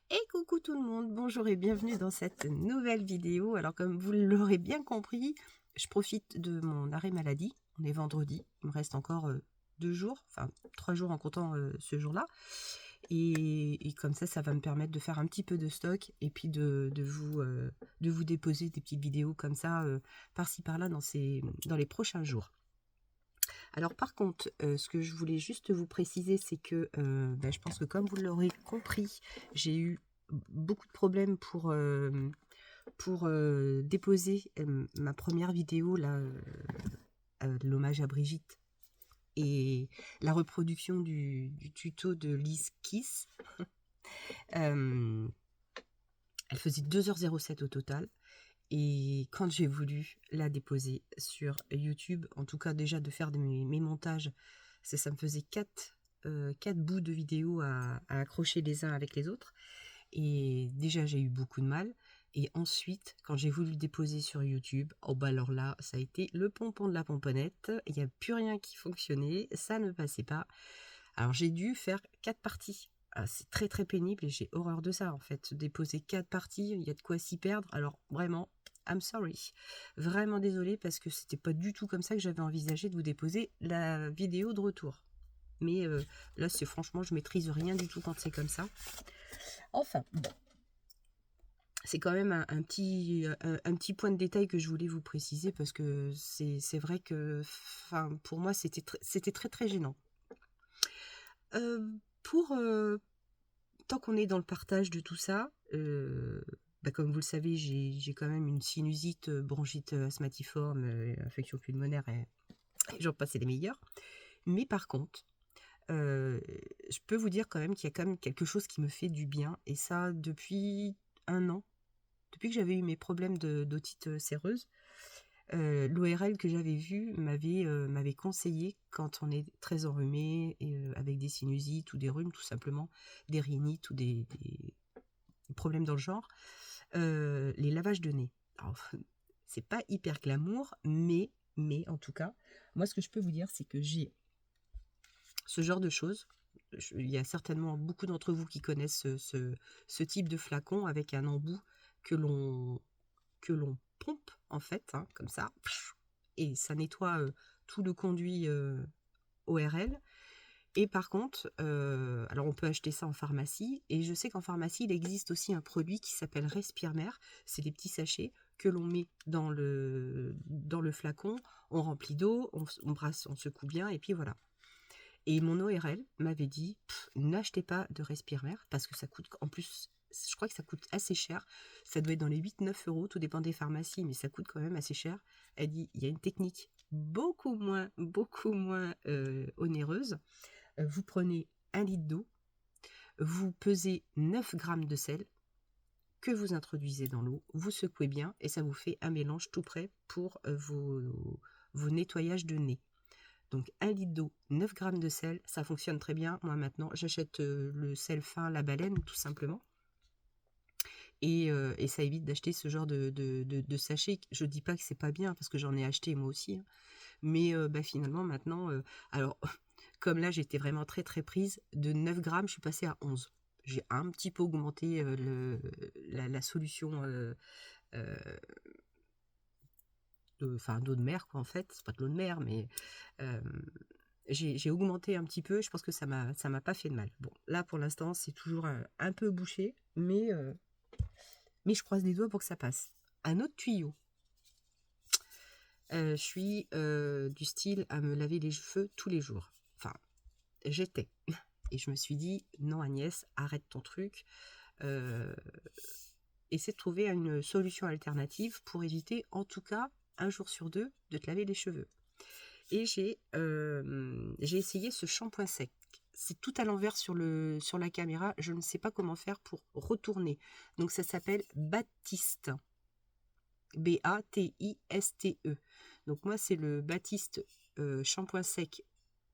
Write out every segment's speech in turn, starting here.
Et coucou tout le monde, bonjour et bienvenue dans cette nouvelle vidéo. Alors comme vous l'aurez bien compris, je profite de mon arrêt maladie. On est vendredi, il me reste encore 2 jours, enfin 3 jours en comptant ce jour-là. Et comme ça va me permettre de faire un petit peu de stock et puis de vous déposer des petites vidéos comme ça par-ci par-là dans les prochains jours. Alors par contre, ce que je voulais juste vous préciser, c'est que je pense que comme vous l'aurez compris, j'ai eu beaucoup de problèmes pour déposer ma première vidéo, là, l'hommage à Brigitte, et la reproduction du tuto de Liz Kiss. Elle faisait 2h07 au total. Et quand j'ai voulu la déposer sur YouTube, en tout cas déjà de faire mes montages, ça me faisait 4 bouts de vidéo à accrocher les uns avec les autres. Et déjà j'ai eu beaucoup de mal. Et ensuite, quand j'ai voulu le déposer sur YouTube, oh bah alors là, ça a été le pompon de la pomponnette. Il n'y a plus rien qui fonctionnait, ça ne passait pas. Alors j'ai dû faire 4 parties. Ah, c'est très très pénible et j'ai horreur de ça en fait. Déposer 4 parties, il y a de quoi s'y perdre. Alors vraiment, I'm sorry. Vraiment désolée parce que c'était pas du tout comme ça que j'avais envisagé de vous déposer la vidéo de retour. Mais là, c'est franchement, je maîtrise rien du tout quand c'est comme ça. Enfin, bon. C'est quand même un petit point de détail que je voulais vous préciser parce que c'est vrai que pour moi, c'était très très gênant. Pour tant qu'on est dans le partage de tout ça, comme vous le savez, j'ai quand même une sinusite, bronchite asthmatiforme, infection pulmonaire et j'en passe les meilleurs. Mais par contre, je peux vous dire quand même qu'il y a quand même quelque chose qui me fait du bien, et ça depuis 1 an, depuis que j'avais eu mes problèmes d'otite séreuse. L'ORL que j'avais vu m'avait conseillé, quand on est très enrhumé, et, avec des sinusites ou des rhumes tout simplement, des rhinites ou des problèmes dans le genre, les lavages de nez. Alors, c'est pas hyper glamour, mais en tout cas, moi ce que je peux vous dire, c'est que j'ai ce genre de choses. Il y a certainement beaucoup d'entre vous qui connaissent ce type de flacon avec un embout que l'on pompe en fait, hein, comme ça, et ça nettoie tout le conduit ORL. Et par contre, alors on peut acheter ça en pharmacie, et je sais qu'en pharmacie, il existe aussi un produit qui s'appelle Respirmer. C'est des petits sachets que l'on met dans le flacon, on remplit d'eau, on brasse, on secoue bien, et puis voilà. Et mon ORL m'avait dit, n'achetez pas de Respirmer, parce que ça coûte, en plus, je crois que ça coûte assez cher. Ça doit être dans les 8-9 euros, tout dépend des pharmacies, mais ça coûte quand même assez cher. Elle dit, il y a une technique beaucoup moins onéreuse. Vous prenez 1 litre d'eau, vous pesez 9 grammes de sel que vous introduisez dans l'eau, vous secouez bien et ça vous fait un mélange tout prêt pour vos nettoyages de nez. Donc 1 litre d'eau, 9 grammes de sel, ça fonctionne très bien. Moi maintenant, j'achète le sel fin La Baleine tout simplement. Et ça évite d'acheter ce genre de sachets. Je dis pas que c'est pas bien, parce que j'en ai acheté moi aussi, hein. Mais finalement maintenant, alors comme là j'étais vraiment très très prise, de 9 grammes je suis passée à 11. J'ai un petit peu augmenté la solution d'eau de mer, quoi, en fait. C'est pas de l'eau de mer, mais euh, j'ai augmenté un petit peu. Je pense que ça m'a pas fait de mal. Bon, là pour l'instant c'est toujours un peu bouché, mais je croise les doigts pour que ça passe. Un autre tuyau. Je suis du style à me laver les cheveux tous les jours. Enfin, j'étais. Et je me suis dit, non Agnès, arrête ton truc. Essaie de trouver une solution alternative pour éviter, en tout cas, 1 jour sur 2, de te laver les cheveux. Et j'ai essayé ce shampoing sec. C'est tout à l'envers sur la caméra. Je ne sais pas comment faire pour retourner. Donc ça s'appelle Batiste. Batiste. Donc moi c'est le Batiste shampoing sec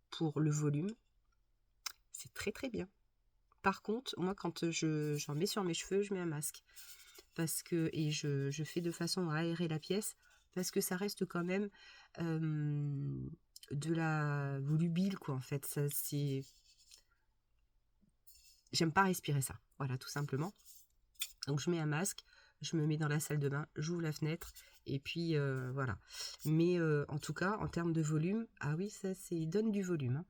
pour le volume. C'est très très bien. Par contre, moi quand j'en mets sur mes cheveux, je mets un masque. Et je fais de façon à aérer la pièce, parce que ça reste quand même de la volubile, quoi, en fait. Ça, j'aime pas respirer ça. Voilà, tout simplement. Donc je mets un masque, je me mets dans la salle de bain, j'ouvre la fenêtre et puis voilà. Mais en tout cas, en termes de volume, ah oui, ça c'est donne du volume. Hein.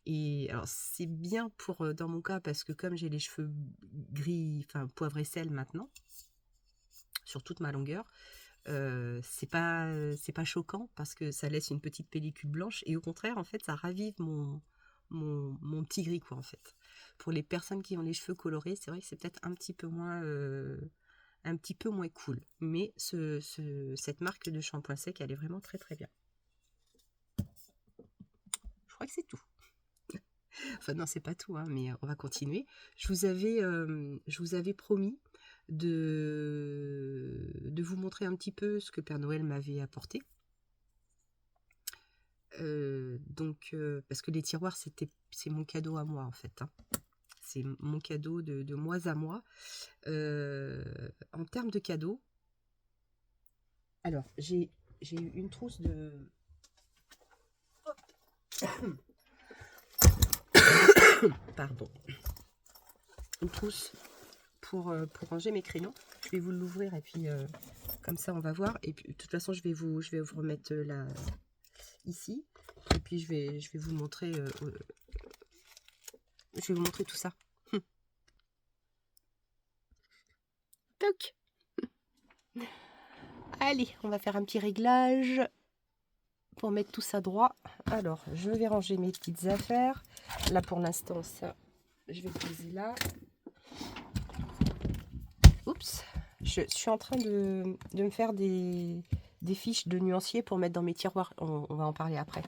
Et alors c'est bien pour dans mon cas parce que comme j'ai les cheveux gris, enfin poivre et sel maintenant, sur toute ma longueur, c'est pas choquant parce que ça laisse une petite pellicule blanche et au contraire en fait ça ravive mon petit gris quoi en fait. Pour les personnes qui ont les cheveux colorés, c'est vrai que c'est peut-être un petit peu moins cool. Mais cette marque de shampoing sec, elle est vraiment très très bien. Je crois que c'est tout. Enfin non, c'est pas tout, hein, mais on va continuer. Je vous avais promis de vous montrer un petit peu ce que Père Noël m'avait apporté. Parce que les tiroirs, c'est mon cadeau à moi en fait. Hein. C'est mon cadeau de mois à mois. En termes de cadeaux, alors j'ai eu une trousse de... Pardon. Une trousse pour ranger mes crayons. Je vais vous l'ouvrir et puis comme ça on va voir. Et puis de toute façon je vais vous remettre là ici. Et puis je vais vous montrer tout ça. Toc. Allez, on va faire un petit réglage pour mettre tout ça droit. Alors, je vais ranger mes petites affaires. Là, pour l'instant, ça, je vais le poser là. Oups. Je suis en train de me faire des fiches de nuancier pour mettre dans mes tiroirs. On va en parler après.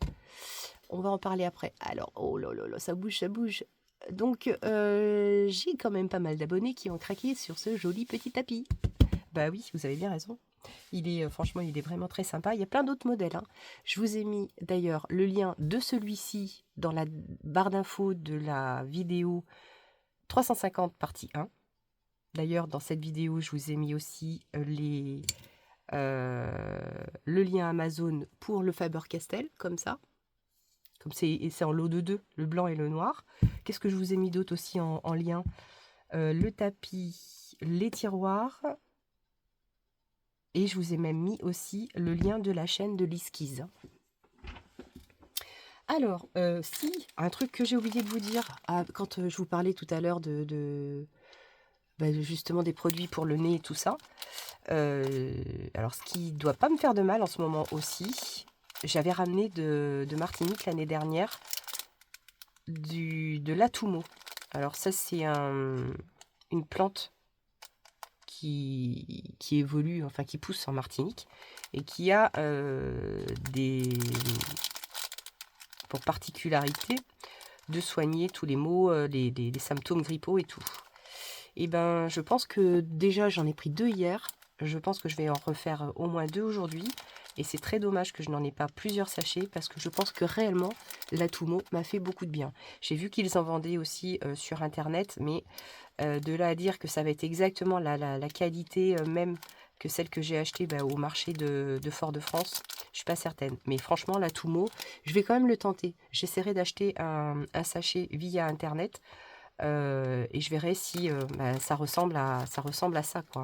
Alors, oh là là, ça bouge, ça bouge. Donc, j'ai quand même pas mal d'abonnés qui ont craqué sur ce joli petit tapis. Bah oui, vous avez bien raison. Franchement, il est vraiment très sympa. Il y a plein d'autres modèles. Hein. Je vous ai mis d'ailleurs le lien de celui-ci dans la barre d'infos de la vidéo 350 partie 1. D'ailleurs, dans cette vidéo, je vous ai mis aussi le lien Amazon pour le Faber-Castell, comme ça. Comme c'est en lot de 2, le blanc et le noir. Qu'est-ce que je vous ai mis d'autre aussi en lien? Le tapis, les tiroirs. Et je vous ai même mis aussi le lien de la chaîne de l'esquisse. Alors, si, un truc que j'ai oublié de vous dire, quand je vous parlais tout à l'heure justement des produits pour le nez et tout ça. Alors, ce qui ne doit pas me faire de mal en ce moment aussi, j'avais ramené de Martinique l'année dernière de l'Atumo. Alors ça, c'est une plante qui évolue, enfin qui pousse en Martinique et qui a pour particularité de soigner tous les maux, les symptômes grippaux et tout. Et ben, je pense que déjà j'en ai pris 2 hier. Je pense que je vais en refaire au moins 2 aujourd'hui. Et c'est très dommage que je n'en ai pas plusieurs sachets parce que je pense que réellement l'Atumo m'a fait beaucoup de bien. J'ai vu qu'ils en vendaient aussi sur internet, mais de là à dire que ça va être exactement la qualité même que celle que j'ai achetée au marché de Fort-de-France, je suis pas certaine. Mais franchement, l'Atumo, je vais quand même le tenter. J'essaierai d'acheter un sachet via internet et je verrai si ça ressemble à ça, quoi.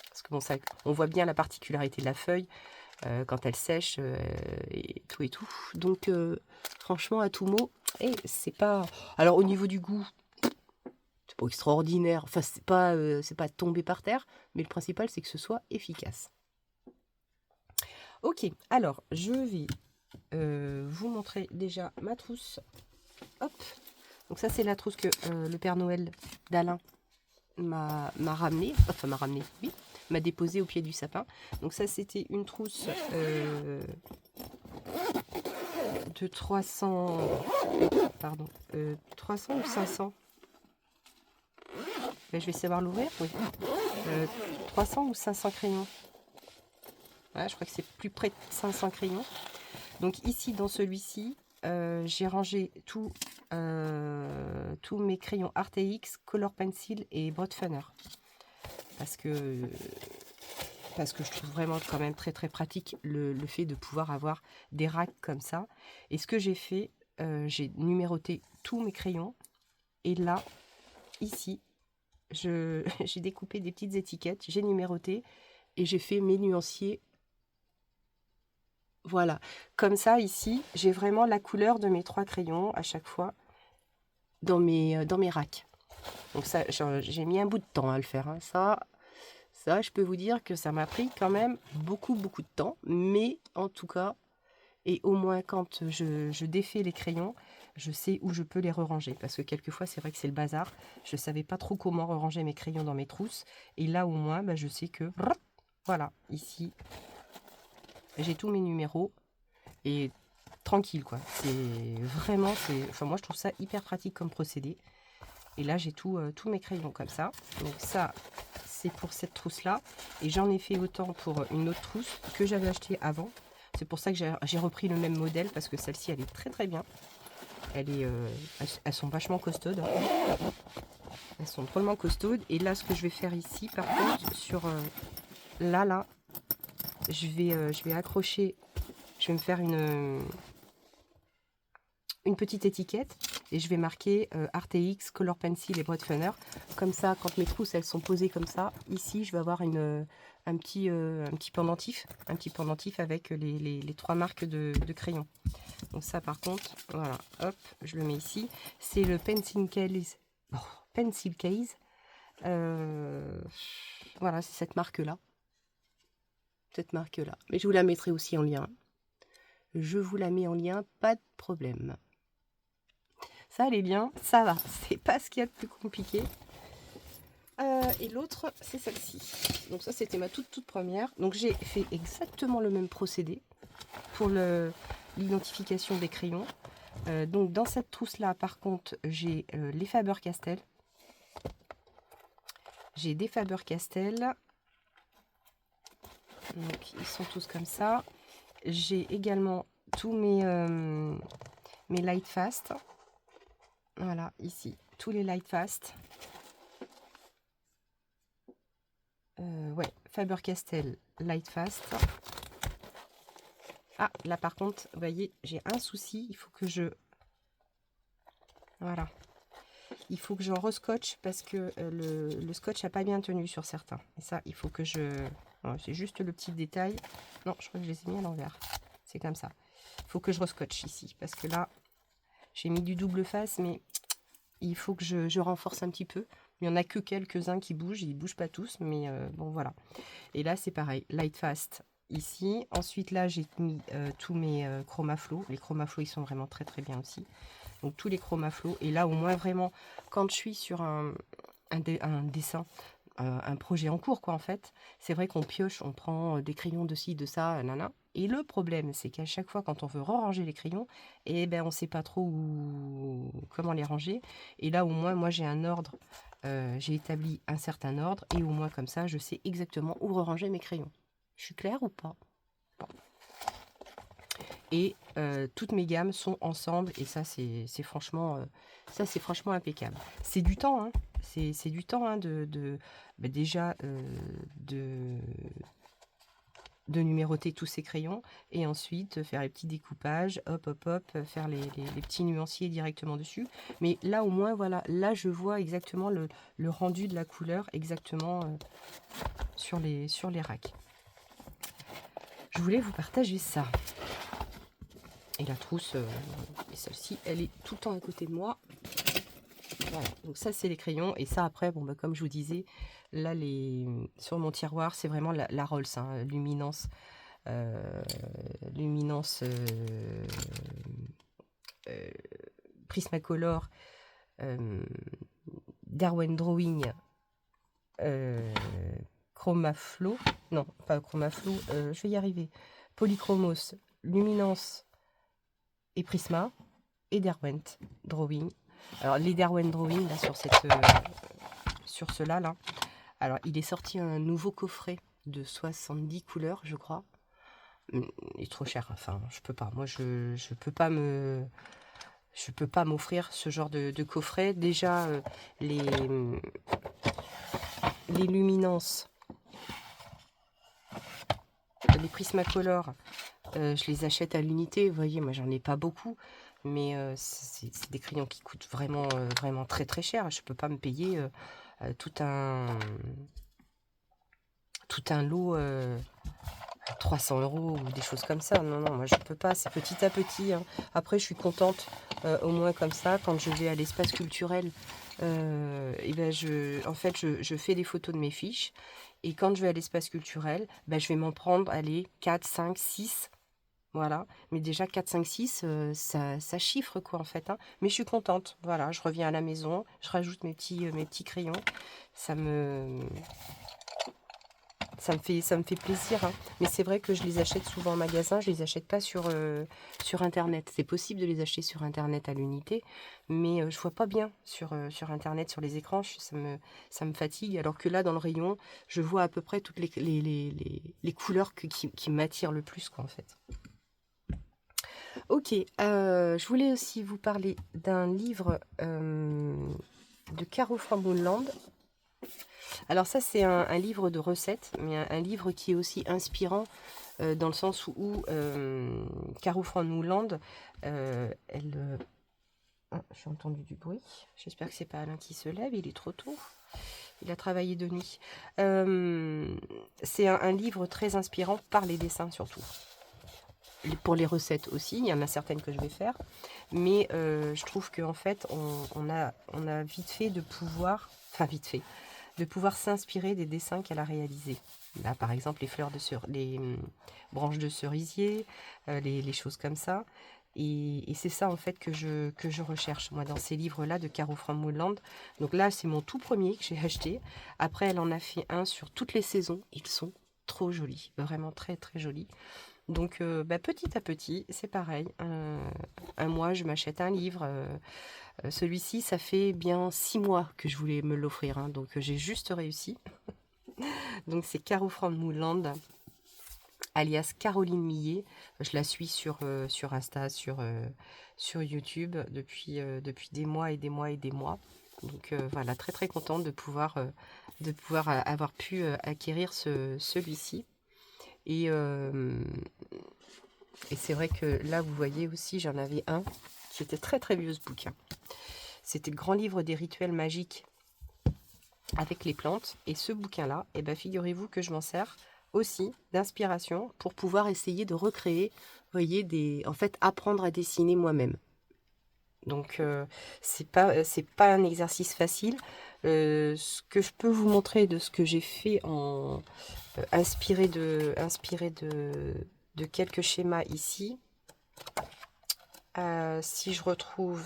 Parce que bon, on voit bien la particularité de la feuille quand elle sèche et tout et tout. Donc franchement, Atumo, c'est pas... Alors au niveau du goût, c'est pas extraordinaire. Enfin, c'est pas tombé par terre, mais le principal, c'est que ce soit efficace. Ok, alors je vais vous montrer déjà ma trousse. Hop. Donc ça, c'est la trousse que le Père Noël d'Alain m'a ramené, oui, m'a déposé au pied du sapin. Donc ça, c'était une trousse de 300, pardon, 300 ou 500. Ben, je vais savoir l'ouvrir, oui. 300 ou 500 crayons. Ouais, je crois que c'est plus près de 500 crayons. Donc ici, dans celui-ci, j'ai rangé tous mes crayons ArtX, Color Pencil et Brotfunner. Parce que je trouve vraiment quand même très très pratique le fait de pouvoir avoir des racks comme ça. Et ce que j'ai fait, j'ai numéroté tous mes crayons. Et là, ici, j'ai découpé des petites étiquettes, j'ai numéroté et j'ai fait mes nuanciers. Voilà, comme ça ici, j'ai vraiment la couleur de mes 3 crayons à chaque fois dans mes racks. Donc ça, j'ai mis un bout de temps à le faire, hein. Ça, je peux vous dire que ça m'a pris quand même beaucoup de temps, mais en tout cas, et au moins quand je défais les crayons, je sais où je peux les ranger. Parce que quelquefois, c'est vrai que c'est le bazar. Je ne savais pas trop comment ranger mes crayons dans mes trousses. Et là, au moins, bah, je sais que, voilà, ici, j'ai tous mes numéros. Et tranquille, quoi. C'est vraiment, enfin, moi, je trouve ça hyper pratique comme procédé. Et là, j'ai tous mes crayons comme ça. Donc ça, c'est pour cette trousse-là. Et j'en ai fait autant pour une autre trousse que j'avais acheté avant. C'est pour ça que j'ai repris le même modèle, parce que celle-ci, elle est très bien. Elles sont vachement costaudes. Elles sont drôlement costaudes. Et là, ce que je vais faire ici, par contre, sur là, je vais accrocher, je vais me faire une petite étiquette et je vais marquer RTX, Color Pencil et Broad Funner. Comme ça, quand mes trousses elles sont posées comme ça, ici je vais avoir un petit pendentif, avec les 3 marques de crayons. Donc ça par contre, voilà, hop, je le mets ici. C'est le Pencil Case. Pencil Case. Voilà, c'est cette marque-là. Mais je vous la mettrai aussi en lien. Je vous la mets en lien, pas de problème. Ça allait bien, ça va, c'est pas ce qu'il y a de plus compliqué. Et l'autre, c'est celle-ci. Donc ça, c'était ma toute première. Donc j'ai fait exactement le même procédé pour l'identification des crayons. Donc dans cette trousse-là, par contre, j'ai les Faber-Castell. J'ai des Faber-Castell. Donc ils sont tous comme ça. J'ai également tous mes Light Fast. Voilà, ici, tous les Light Fast. Ouais, Faber-Castell Light Fast. Ah, là par contre, vous voyez, j'ai un souci. Il faut que je... Voilà. Il faut que j'en rescotche parce que le scotch n'a pas bien tenu sur certains. Et ça, il faut que je... C'est juste le petit détail. Non, je crois que je les ai mis à l'envers. C'est comme ça. Il faut que je rescotche ici. Parce que là, j'ai mis du double face, mais il faut que je renforce un petit peu. Il n'y en a que quelques-uns qui bougent. Ils ne bougent pas tous, mais bon, voilà. Et là, c'est pareil. Light Fast ici. Ensuite, là, j'ai mis tous mes Chromaflow. Les Chromaflow, ils sont vraiment très bien aussi. Donc, tous les Chromaflow. Et là, au moins, vraiment, quand je suis sur un dessin, un projet en cours, quoi, en fait, c'est vrai qu'on pioche, on prend des crayons de ci, de ça, nana. Et le problème, c'est qu'à chaque fois, quand on veut ranger les crayons, eh ben, on ne sait pas trop comment les ranger. Et là, au moins, moi, j'ai un ordre. J'ai établi un certain ordre et au moins comme ça, je sais exactement où ranger mes crayons. Je suis claire ou pas? Bon. Et toutes mes gammes sont ensemble et ça, c'est franchement, impeccable. C'est du temps, hein. C'est du temps hein, déjà de numéroter tous ces crayons et ensuite faire les petits découpages, hop, faire les petits nuanciers directement dessus. Mais là au moins, voilà, là je vois exactement le rendu de la couleur exactement sur les racks. Je voulais vous partager ça. Et la trousse, et celle-ci, elle est tout le temps à côté de moi. Voilà, donc ça c'est les crayons et ça après, bon bah comme je vous disais, là sur mon tiroir c'est vraiment la Rolls, hein, Luminance, Prismacolor, Derwent Drawing, Chromaflow, non pas Chromaflow, je vais y arriver, Polychromos, Luminance et Prisma et Derwent Drawing. Alors les Derwent Drawing là sur cela là, alors il est sorti un nouveau coffret de 70 couleurs je crois. Il est trop cher, enfin je peux pas, moi je peux pas m'offrir ce genre de coffret. Déjà les luminances, les Prismacolor, je les achète à l'unité, vous voyez, moi j'en ai pas beaucoup. Mais c'est des crayons qui coûtent vraiment, vraiment très très cher. Je ne peux pas me payer tout un lot 300 € ou des choses comme ça. Non, non, moi je peux pas. C'est petit à petit, hein. Après, je suis contente, au moins comme ça, quand je vais à l'espace culturel, et ben en fait, je fais des photos de mes fiches. Et quand je vais à l'espace culturel, ben, je vais m'en prendre, allez, 4, 5, 6. Voilà. Mais déjà 4, 5, 6, ça chiffre quoi en fait, hein. Mais je suis contente. Voilà, je reviens à la maison, je rajoute mes petits crayons. Ça me, ça me fait plaisir, hein. Mais c'est vrai que je les achète souvent en magasin, je les achète pas sur internet. C'est possible de les acheter sur internet à l'unité, mais je vois pas bien sur internet, sur les écrans, ça me fatigue. Alors que là, dans le rayon, je vois à peu près toutes les couleurs qui m'attirent le plus, quoi, en fait. Ok, je voulais aussi vous parler d'un livre de Caro Frambourland. Alors ça, c'est un livre de recettes, mais un livre qui est aussi inspirant dans le sens où Caro Frambourland, j'ai entendu du bruit. J'espère que c'est pas Alain qui se lève, il est trop tôt. Il a travaillé de nuit. C'est un livre très inspirant par les dessins surtout. Pour les recettes aussi, il y en a certaines que je vais faire. Mais je trouve qu'en fait, on a vite fait de pouvoir... Enfin, vite fait de pouvoir s'inspirer des dessins qu'elle a réalisés. Là, par exemple, les branches de cerisier, les choses comme ça. Et c'est ça, en fait, que je recherche, moi, dans ces livres-là de Caro Frambourland. Donc là, c'est mon tout premier que j'ai acheté. Après, elle en a fait un sur toutes les saisons. Ils sont trop jolis, vraiment très, très jolis. Donc, petit à petit, c'est pareil. Un mois, je m'achète un livre. Celui-ci, ça fait bien 6 mois que je voulais me l'offrir, hein, donc j'ai juste réussi. Donc c'est Caro Frambourland, alias Caroline Millet. Je la suis sur Insta, sur YouTube depuis des mois et des mois et des mois. Donc voilà, très très contente de pouvoir avoir pu acquérir celui-ci. Et, et c'est vrai que là, vous voyez aussi, j'en avais un qui était très très vieux, ce bouquin. C'était le grand livre des rituels magiques avec les plantes. Et ce bouquin-là, eh ben, figurez-vous que je m'en sers aussi d'inspiration pour pouvoir essayer de recréer, vous voyez, en fait, apprendre à dessiner moi-même. Donc, c'est pas un exercice facile. Ce que je peux vous montrer de ce que j'ai fait inspiré de quelques schémas ici. Si je retrouve...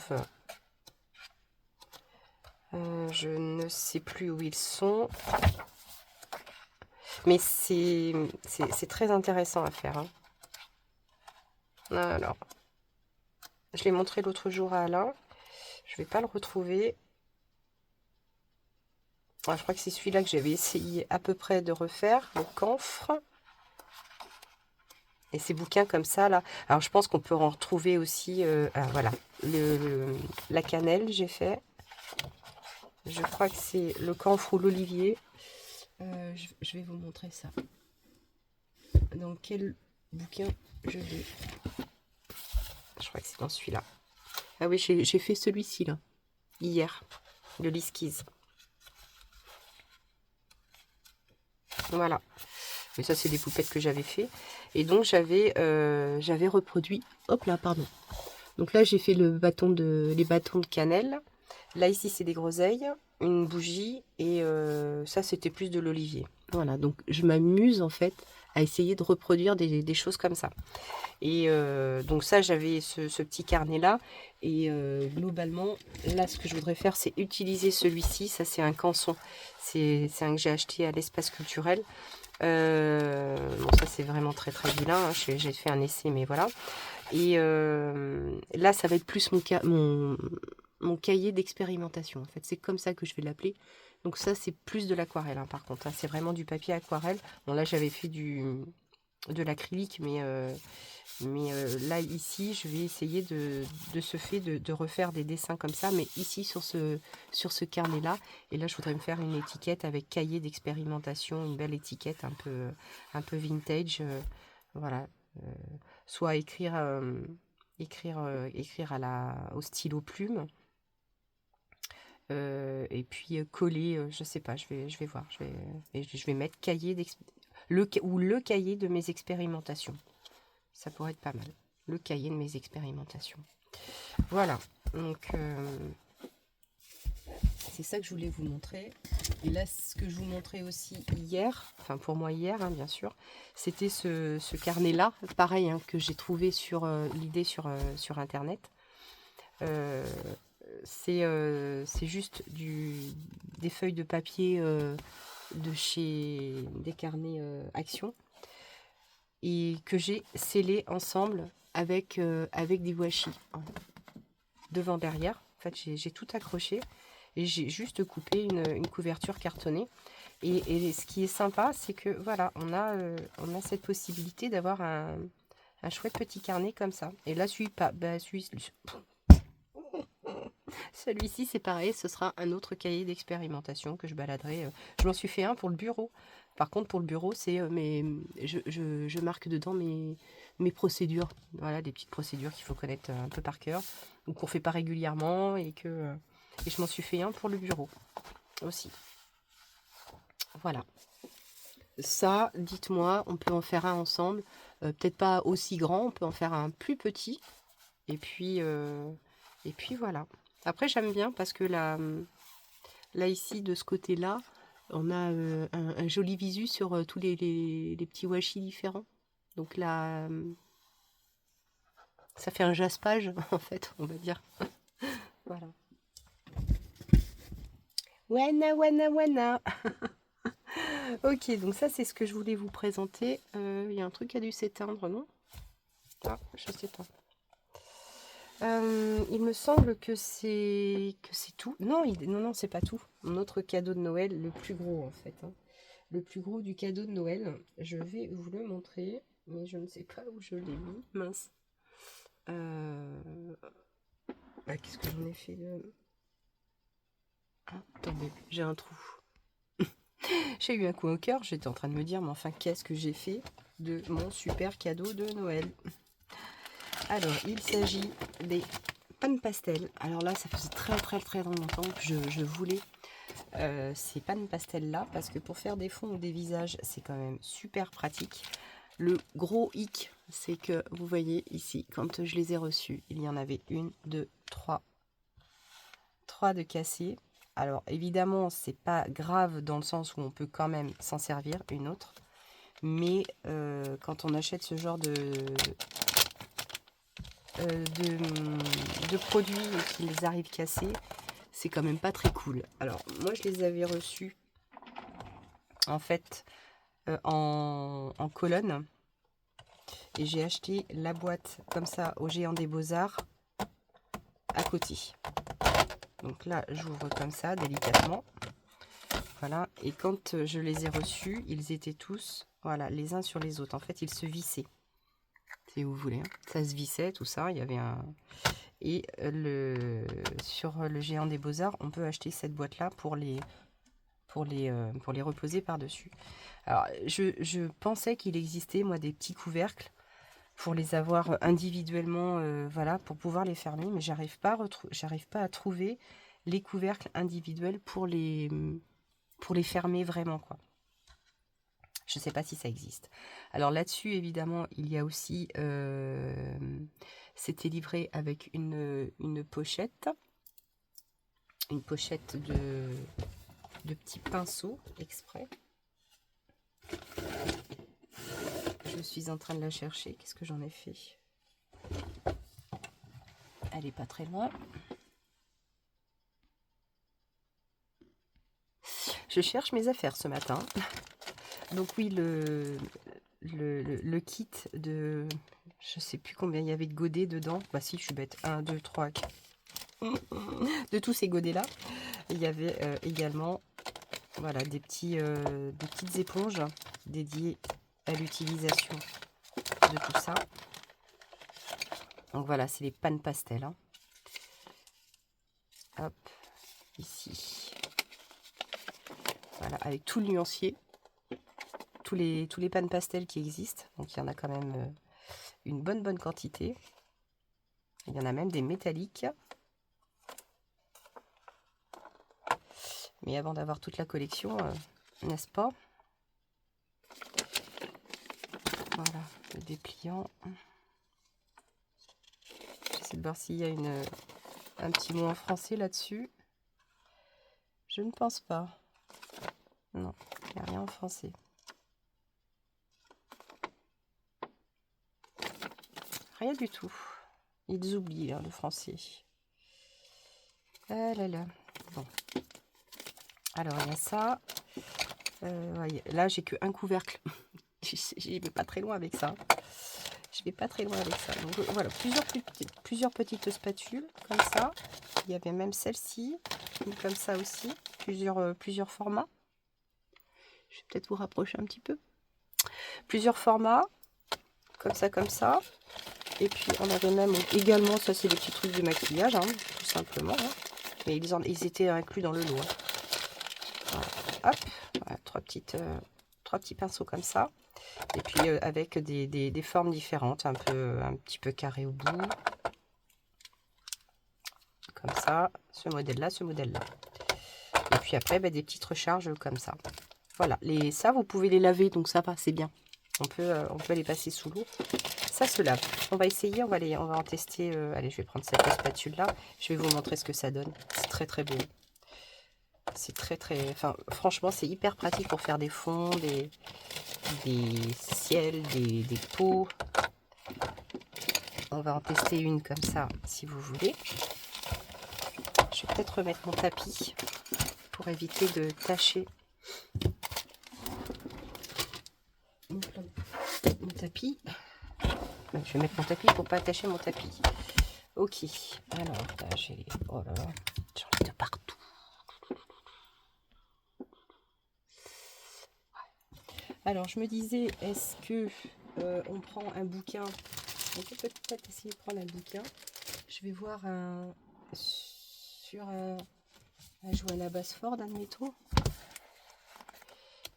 je ne sais plus où ils sont. Mais c'est très intéressant à faire, hein. Alors, je l'ai montré l'autre jour à Alain. Je vais pas le retrouver. Je crois que c'est celui-là que j'avais essayé à peu près de refaire, le camphre. Et ces bouquins comme ça, là. Alors, je pense qu'on peut en retrouver aussi... voilà, la cannelle, j'ai fait. Je crois que c'est le camphre ou l'olivier. Je vais vous montrer ça. Dans quel bouquin je l'ai? Je crois que c'est dans celui-là. Ah oui, j'ai fait celui-ci, là, hier, de l'esquisse. Voilà. Mais ça, c'est des poupettes que j'avais fait. Et donc, j'avais reproduit... Hop là, pardon. Donc là, j'ai fait les bâtons de cannelle. Là, ici, c'est des groseilles, une bougie. Et ça, c'était plus de l'olivier. Voilà, donc je m'amuse, en fait, à essayer de reproduire des choses comme ça. Et donc ça, j'avais ce petit carnet-là. Et globalement, là, ce que je voudrais faire, c'est utiliser celui-ci. Ça, c'est un canson. C'est un que j'ai acheté à l'espace culturel. Bon, ça, c'est vraiment très, très vilain, hein. J'ai fait un essai, mais voilà. Et là, ça va être plus mon cahier d'expérimentation. En fait, c'est comme ça que je vais l'appeler. Donc ça, c'est plus de l'aquarelle, hein, par contre, hein. C'est vraiment du papier aquarelle. Bon, là, j'avais fait de l'acrylique, mais là, ici, je vais essayer de refaire des dessins comme ça, mais ici, sur ce carnet-là. Et là, je voudrais me faire une étiquette avec cahier d'expérimentation, une belle étiquette un peu vintage. Voilà. Soit écrire écrire au stylo plume. Et puis coller, je sais pas, je vais voir. Je vais mettre le cahier de mes expérimentations. Ça pourrait être pas mal. Le cahier de mes expérimentations. Voilà. Donc, c'est ça que je voulais vous montrer. Et là, ce que je vous montrais aussi hier, enfin pour moi hier, hein, bien sûr, c'était ce carnet-là, pareil, hein, que j'ai trouvé sur l'idée sur Internet. C'est juste des feuilles de papier de chez des carnets Action et que j'ai scellé ensemble avec des washi devant derrière. En fait, j'ai tout accroché et j'ai juste coupé une couverture cartonnée. Et ce qui est sympa, c'est que voilà, on a cette possibilité d'avoir un chouette petit carnet comme ça. Et là, celui-ci, c'est pareil, ce sera un autre cahier d'expérimentation que je baladerai. Je m'en suis fait un pour le bureau. Par contre, pour le bureau, c'est je marque dedans mes procédures. Voilà, des petites procédures qu'il faut connaître un peu par cœur, ou qu'on ne fait pas régulièrement, et je m'en suis fait un pour le bureau aussi. Voilà. Ça, dites-moi, on peut en faire un ensemble. Peut-être pas aussi grand, on peut en faire un plus petit. Et puis voilà. Après, j'aime bien parce que là ici, de ce côté-là, on a un joli visu sur tous les petits washi différents. Donc là, ça fait un jaspage, en fait, on va dire. Voilà. Wana, wana, wana. Ok, donc ça, c'est ce que je voulais vous présenter. Il y a un truc qui a dû s'éteindre, non? Ah, je sais pas. Il me semble que c'est tout. Non, non, c'est pas tout. Mon autre cadeau de Noël, le plus gros en fait, hein. Le plus gros du cadeau de Noël, je vais vous le montrer, mais je ne sais pas où je l'ai mis. Mince. Qu'est-ce que j'en ai fait de... Ah, attendez, j'ai un trou. J'ai eu un coup au cœur, j'étais en train de me dire, mais enfin, qu'est-ce que j'ai fait de mon super cadeau de Noël? Alors, il s'agit des pannes pastel. Alors là, ça faisait très longtemps que je voulais ces pannes pastel là, parce que pour faire des fonds ou des visages, c'est quand même super pratique. Le gros hic, c'est que vous voyez ici, quand je les ai reçus, il y en avait une, deux, trois de cassés. Alors évidemment, c'est pas grave dans le sens où on peut quand même s'en servir une autre, mais quand on achète ce genre de produits et qu'ils arrivent cassés, c'est quand même pas très cool. Alors moi, je les avais reçus en fait en colonne, et j'ai acheté la boîte comme ça au Géant des Beaux-Arts à côté. Donc là, j'ouvre comme ça délicatement. Voilà, et quand je les ai reçus, ils étaient tous, voilà, les uns sur les autres. En fait, ils se vissaient. Si vous voulez, hein. Ça se vissait, tout ça. Il y avait un... Et sur le Géant des Beaux-Arts, on peut acheter cette boîte-là pour les reposer par-dessus. Alors, je pensais qu'il existait, moi, des petits couvercles pour les avoir individuellement, voilà, pour pouvoir les fermer, mais j'arrive pas à trouver les couvercles individuels pour les fermer vraiment, quoi. Je sais pas si ça existe. Alors là-dessus, évidemment, il y a aussi, c'était livré avec une pochette de petits pinceaux exprès. Je suis en train de la chercher. Qu'est-ce que j'en ai fait? Elle est pas très loin. Je cherche mes affaires ce matin. Donc oui, le kit de... Je sais plus combien il y avait de godets dedans. Bah si, je suis bête. 1, 2, 3, 4. De tous ces godets-là, il y avait également, voilà, des petites éponges dédiées à l'utilisation de tout ça. Donc voilà, c'est les pannes pastel, hein. Hop, ici. Voilà, avec tout le nuancier. Tous les pannes pastel qui existent. Donc il y en a quand même une bonne quantité. Il y en a même des métalliques. Mais avant d'avoir toute la collection, n'est-ce pas? Voilà, le dépliant. J'essaie de voir s'il y a un petit mot en français là-dessus. Je ne pense pas. Non, il n'y a rien en français. Rien du tout. Ils oublient hein, le français. Ah là là. Bon. Alors, il y a ça. Ouais, là, j'ai qu'un couvercle. Je vais pas très loin avec ça. Je vais pas très loin avec ça. Donc, voilà, plusieurs petites spatules comme ça. Il y avait même celle-ci, comme ça aussi. Plusieurs formats. Je vais peut-être vous rapprocher un petit peu. Plusieurs formats, comme ça. Et puis on avait même également, ça c'est des petits trucs de maquillage, hein, tout simplement. Hein. Mais ils étaient inclus dans le lot. Hein. Voilà. Hop, voilà, trois petits pinceaux comme ça. Et puis avec des formes différentes, un petit peu carré au bout. Comme ça, ce modèle-là, ce modèle-là. Et puis après, des petites recharges comme ça. Voilà, ça vous pouvez les laver, donc ça va, c'est bien. On peut les passer sous l'eau. Ça se lave. On va essayer, on va en tester. Allez, je vais prendre cette spatule là. Je vais vous montrer ce que ça donne. C'est très très beau. C'est très très. Enfin, franchement, c'est hyper pratique pour faire des fonds, des ciels, des peaux. On va en tester une comme ça, si vous voulez. Je vais peut-être remettre mon tapis pour éviter de tacher mon tapis. Je vais mettre mon tapis pour pas attacher mon tapis. Ok, alors là j'ai... Oh là là, j'en ai de partout. Alors je me disais, est-ce que on prend un bouquin? On peut peut-être essayer de prendre un bouquin. Je vais voir sur un Johanna Basford, admettons.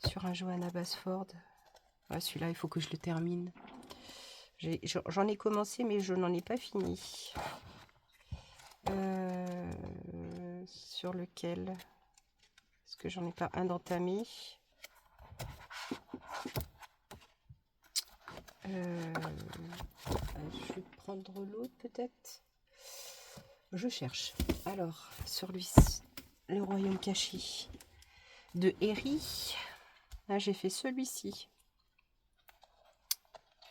Sur un Johanna Basford. Ouais, celui-là, il faut que je le termine. J'en ai commencé, mais je n'en ai pas fini. Sur lequel? Est-ce que j'en ai pas un d'entamé? Je vais prendre l'autre peut-être. Je cherche. Alors, sur lui, le royaume caché de Herry. Là, j'ai fait celui-ci.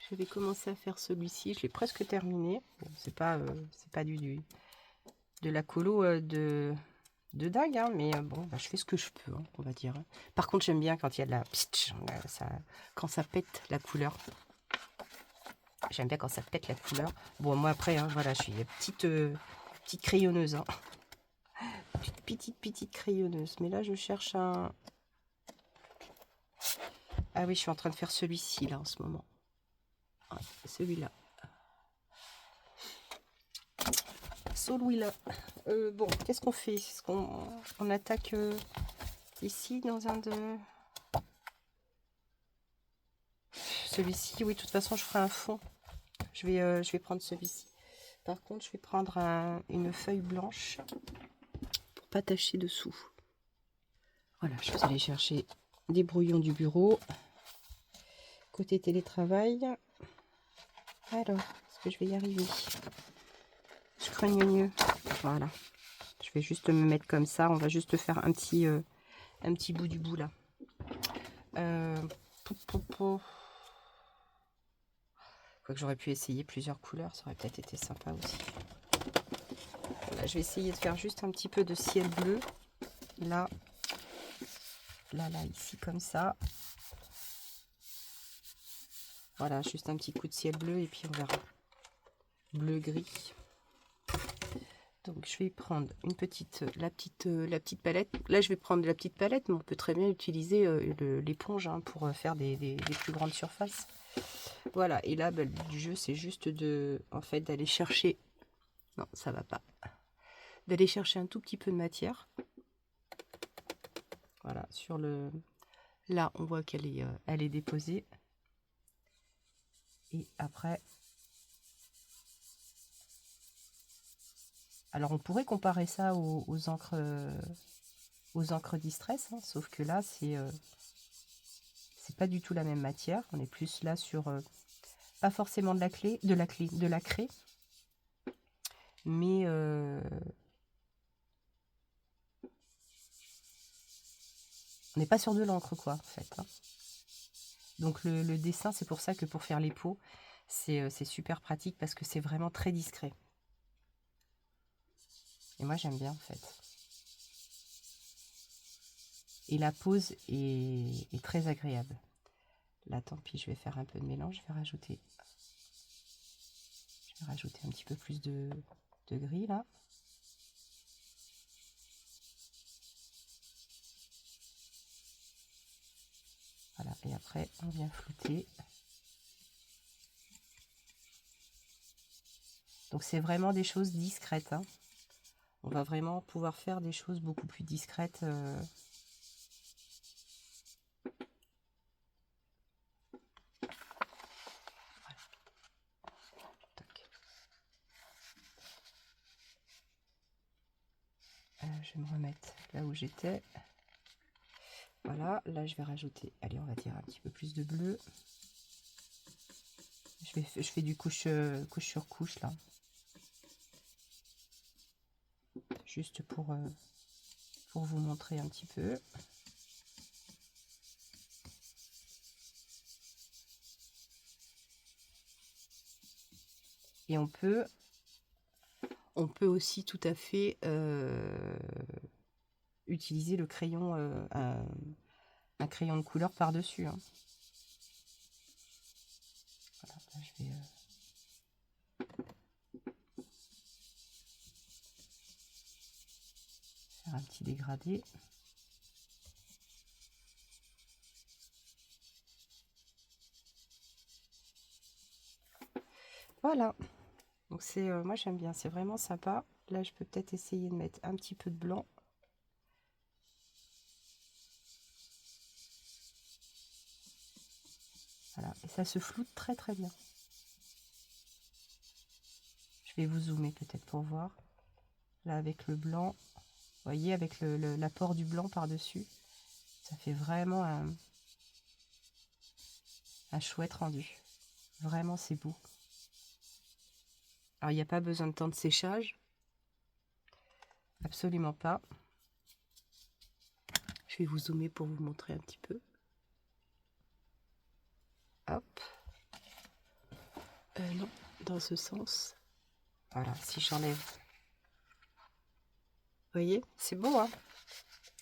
Je vais commencer à faire celui-ci. Je l'ai presque terminé. Bon, c'est pas de la colo de dingue, hein, mais bon, je fais ce que je peux, hein, on va dire. Par contre, j'aime bien quand il y a de la... quand ça pète la couleur. J'aime bien quand ça pète la couleur. Bon, moi après, hein, voilà, je suis petite crayonneuse. Hein. Petite crayonneuse. Mais là, je cherche un... Ah oui, je suis en train de faire celui-ci, là, en ce moment. Ouais, celui-là. Celui-là. Bon, qu'est-ce qu'on fait? Est-ce qu'on attaque ici, dans un de... Celui-ci, oui, de toute façon, je ferai un fond. Je vais prendre celui-ci. Par contre, je vais prendre une feuille blanche pour pas tacher dessous. Voilà, je vais aller chercher des brouillons du bureau. Côté télétravail. Alors, est-ce que je vais y arriver? Je crains mieux. Voilà. Je vais juste me mettre comme ça. On va juste faire un petit bout du bout là. Quoique j'aurais pu essayer plusieurs couleurs, ça aurait peut-être été sympa aussi. Voilà, je vais essayer de faire juste un petit peu de ciel bleu. Là, ici comme ça. Voilà, juste un petit coup de ciel bleu et puis on verra. Bleu-gris. Donc je vais prendre la petite palette. Là je vais prendre la petite palette, mais on peut très bien utiliser l'éponge hein, pour faire des plus grandes surfaces. Voilà, et là, le but du jeu, c'est juste d'aller chercher... Non, ça va pas. D'aller chercher un tout petit peu de matière. Voilà, sur le... Là, on voit qu'elle elle est déposée. Et après... Alors on pourrait comparer ça aux encres Distress, hein, sauf que là c'est pas du tout la même matière. On est plus là sur pas forcément de la craie, mais on n'est pas sur de l'encre quoi en fait, hein. Donc le dessin, c'est pour ça que pour faire les peaux, c'est super pratique parce que c'est vraiment très discret. Et moi j'aime bien en fait. Et la pose est très agréable. Là tant pis, je vais faire un peu de mélange, je vais rajouter un petit peu plus de gris là. Voilà, et après on vient flouter. Donc c'est vraiment des choses discrètes, hein. On va vraiment pouvoir faire des choses beaucoup plus discrètes. Je vais me remettre là où j'étais. Voilà, là je vais rajouter, allez on va dire un petit peu plus de bleu. Je fais du couche sur couche là. Juste pour vous montrer un petit peu. Et on peut aussi tout à fait utiliser le crayon, un crayon de couleur par-dessus, hein. Voilà, là, je vais faire un petit dégradé. Voilà. Donc c'est moi j'aime bien, c'est vraiment sympa. Là je peux peut-être essayer de mettre un petit peu de blanc. Voilà, et ça se floute très très bien. Je vais vous zoomer peut-être pour voir. Là avec le blanc, vous voyez, avec l'apport du blanc par-dessus, ça fait vraiment un chouette rendu. Vraiment c'est beau. Alors il n'y a pas besoin de temps de séchage. Absolument pas. Je vais vous zoomer pour vous montrer un petit peu. Hop. Non, dans ce sens. Voilà, si j'enlève. Vous voyez, c'est beau, hein.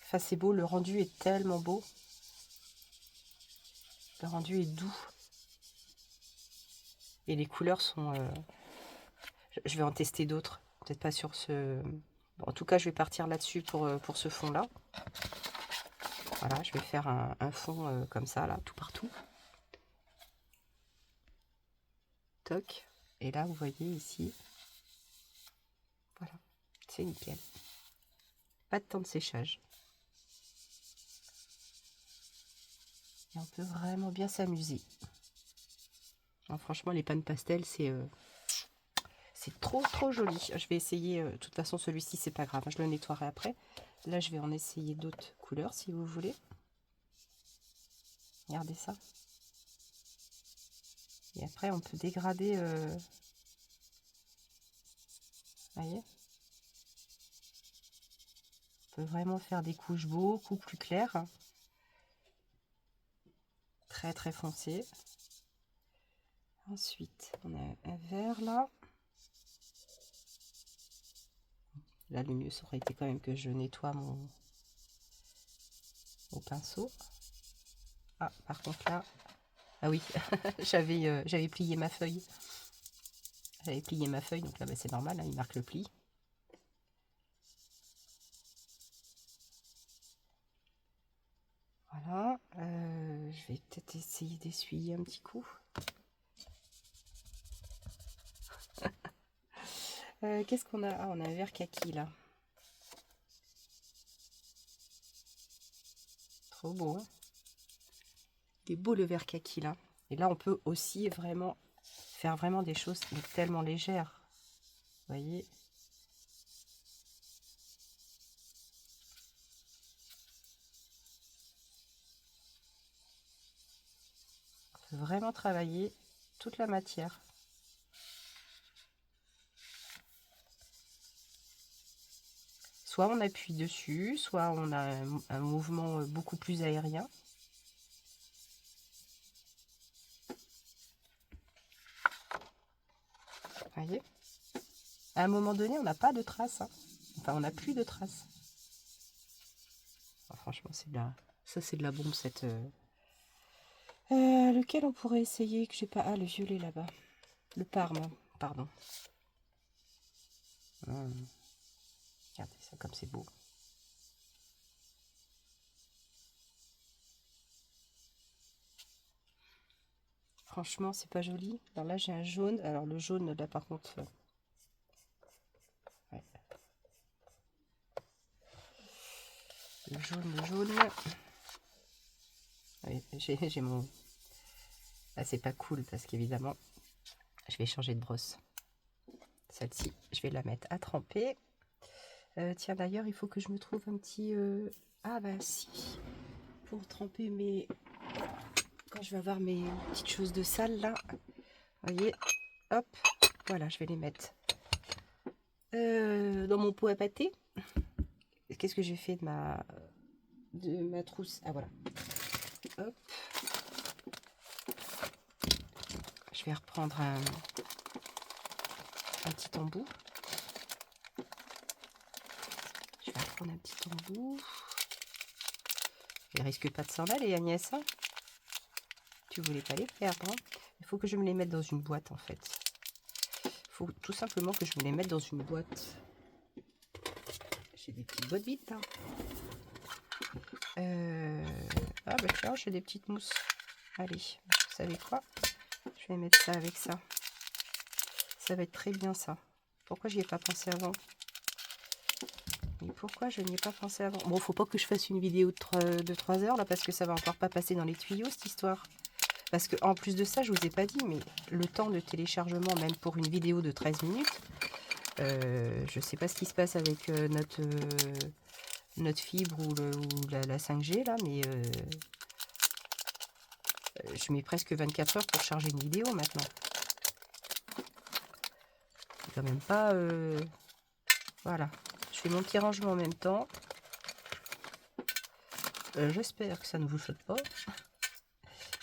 Enfin, c'est beau, le rendu est tellement beau. Le rendu est doux. Et les couleurs sont... Je vais en tester d'autres. Peut-être pas sur ce... Bon, en tout cas, je vais partir là-dessus pour ce fond-là. Voilà, je vais faire un fond comme ça, là, tout partout. Toc. Et là, vous voyez ici. Voilà, c'est nickel. Pas de temps de séchage. Et on peut vraiment bien s'amuser. Franchement, les pannes pastel, c'est trop trop joli. Je vais essayer, de toute façon celui-ci c'est pas grave, je le nettoierai après. Là je vais en essayer d'autres couleurs si vous voulez. Regardez ça. Et après on peut dégrader, voyez, on peut vraiment faire des couches beaucoup plus claires, très très foncées. Ensuite on a un vert là. Là le mieux ça aurait été quand même que je nettoie mon pinceau. Ah par contre là, ah oui, j'avais plié ma feuille. J'avais plié ma feuille, donc là bah, c'est normal, hein, il marque le pli. Voilà, je vais peut-être essayer d'essuyer un petit coup. Qu'est-ce qu'on a? Ah, on a un vert kaki là. Trop beau, hein. Il est beau le vert kaki là. Et là, on peut aussi vraiment faire vraiment des choses tellement légères. Vous voyez? peut vraiment travailler toute la matière. Soit on appuie dessus, soit on a un mouvement beaucoup plus aérien. Vous voyez? À un moment donné, on n'a pas de traces. Hein. Enfin, on n'a plus de traces. Oh, franchement, c'est de la... ça, c'est de la bombe, cette... lequel on pourrait essayer que j'ai pas... Ah, le violet, là-bas. Le Parme, pardon. Regardez ça, comme c'est beau. Franchement, c'est pas joli. Alors là, j'ai un jaune. Alors, le jaune, là, par contre... ouais. Le jaune... Oui, j'ai mon... Ah, c'est pas cool, parce qu'évidemment, je vais changer de brosse. Celle-ci, je vais la mettre à tremper. Tiens, d'ailleurs, il faut que je me trouve un petit... Ah, bah si. Pour tremper mes... Quand je vais avoir mes petites choses de salle, là. Vous voyez, hop. Voilà, je vais les mettre dans mon pot à pâté. Qu'est-ce que j'ai fait de ma trousse? Ah, voilà. Hop. Je vais reprendre un petit embout. Je vais reprendre un petit embout. Il risque pas de s'en aller, Agnès. Hein, tu voulais pas les perdre. Hein. Il faut que je me les mette dans une boîte, en fait. Il faut tout simplement que je me les mette dans une boîte. J'ai des petites boîtes vides, là. Ah, bah tiens, j'ai des petites mousses. Allez, vous savez quoi? Je vais mettre ça avec ça. Ça va être très bien, ça. Pourquoi j'y ai pas pensé avant? Mais pourquoi je n'y ai pas pensé avant? Bon, faut pas que je fasse une vidéo de 3 heures, là, parce que ça va encore pas passer dans les tuyaux, cette histoire. Parce que en plus de ça, je vous ai pas dit, mais le temps de téléchargement, même pour une vidéo de 13 minutes, je sais pas ce qui se passe avec notre fibre ou la 5G, là, mais je mets presque 24 heures pour charger une vidéo, maintenant. C'est quand même pas... Voilà. Je fais mon petit rangement en même temps. J'espère que ça ne vous saute pas.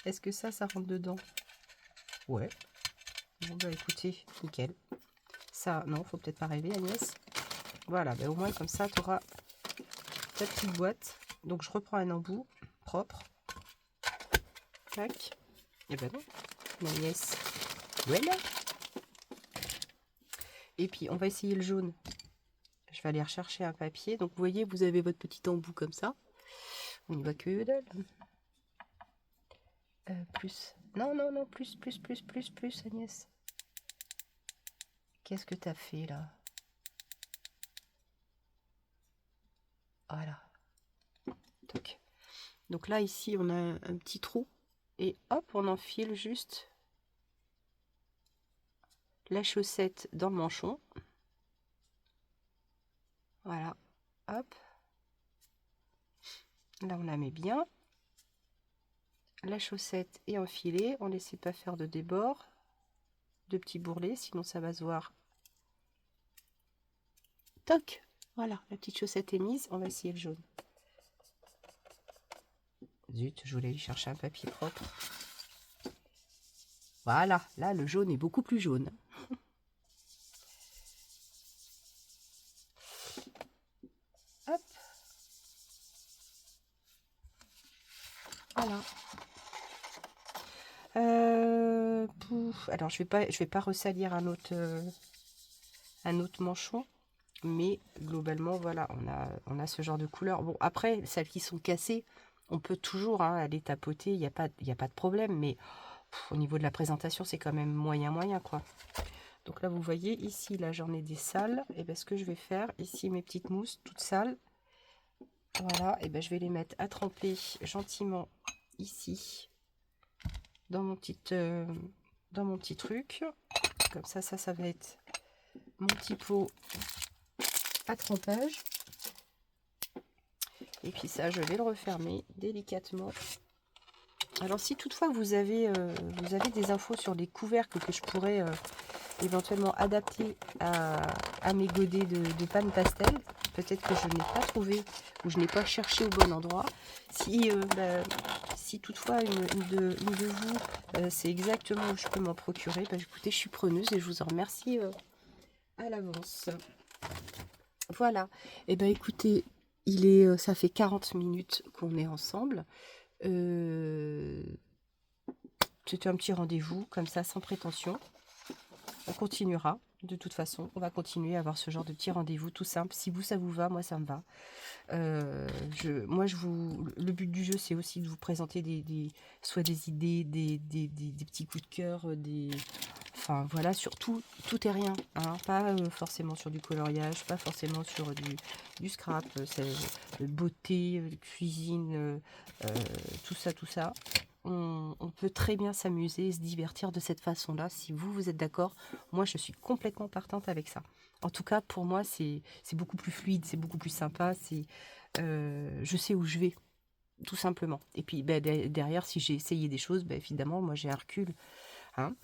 Est-ce que ça rentre dedans? Ouais. Bon, bah écoutez, nickel. Ça, non, faut peut-être pas rêver, Agnès. Voilà, bah, au moins comme ça, tu auras ta petite boîte. Donc, je reprends un embout propre. Tac. Et ben non, Agnès. Voilà. Et puis, on va essayer le jaune. Je vais aller rechercher un papier. Donc, vous voyez, vous avez votre petit embout comme ça. On y va que dalle. Plus. Non, non, non, plus, Agnès. Qu'est-ce que t'as fait, là? Voilà. Toc. Donc là, ici, on a un petit trou. Et hop, on enfile juste la chaussette dans le manchon. Voilà. Hop. Là, on la met bien. La chaussette est enfilée. On ne laisse pas faire de débord, de petits bourrelets, sinon ça va se voir. Toc. Voilà, la petite chaussette est mise. On va essayer le jaune. Zut, je voulais aller chercher un papier propre. Voilà, là, le jaune est beaucoup plus jaune. Hop. Voilà. Alors, je vais pas ressalir un autre manchon. Mais globalement, voilà, on a ce genre de couleur. Bon, après, celles qui sont cassées, on peut toujours aller tapoter, il n'y a pas de problème. Mais au niveau de la présentation, c'est quand même moyen, quoi. Donc là, vous voyez, ici, là, j'en ai des sales. Et bien, ce que je vais faire, ici, mes petites mousses toutes sales. Voilà, et ben je vais les mettre à tremper gentiment ici, dans mon petit truc. Comme ça va être mon petit pot à trempage. Et puis ça, je vais le refermer délicatement. Alors si toutefois vous avez des infos sur les couvercles que je pourrais éventuellement adapter à mes godets de panne pastel, peut-être que je n'ai pas trouvé ou je n'ai pas cherché au bon endroit. Si toutefois une de vous c'est exactement où je peux m'en procurer, bah, écoutez, je suis preneuse et je vous en remercie à l'avance. Voilà, et ben écoutez, ça fait 40 minutes qu'on est ensemble. C'était un petit rendez-vous, comme ça, sans prétention. On continuera, de toute façon. On va continuer à avoir ce genre de petit rendez-vous, tout simple. Si vous, ça vous va, moi, ça me va. Le but du jeu, c'est aussi de vous présenter soit des idées, des petits coups de cœur, enfin voilà, surtout tout et rien, hein, pas forcément sur du coloriage, pas forcément sur du scrap, beauté, cuisine, tout ça, tout ça. On peut très bien s'amuser et se divertir de cette façon-là. Si vous êtes d'accord, moi je suis complètement partante avec ça. En tout cas, pour moi, c'est beaucoup plus fluide, c'est beaucoup plus sympa. Je sais où je vais, tout simplement. Et puis derrière, si j'ai essayé des choses, évidemment, moi j'ai un recul. Hein.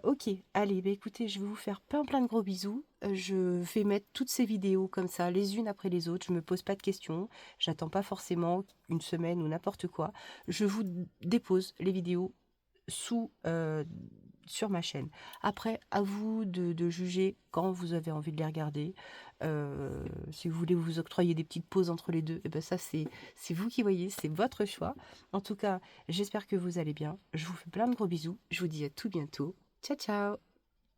Ok, allez, écoutez, je vais vous faire plein de gros bisous. Je vais mettre toutes ces vidéos comme ça, les unes après les autres. Je me pose pas de questions. J'attends pas forcément une semaine ou n'importe quoi. Je vous dépose les vidéos sur ma chaîne. Après, à vous de juger quand vous avez envie de les regarder. Si vous voulez vous octroyer des petites pauses entre les deux, et ben ça c'est vous qui voyez, c'est votre choix. En tout cas, j'espère que vous allez bien. Je vous fais plein de gros bisous. Je vous dis à tout bientôt. Ciao ciao.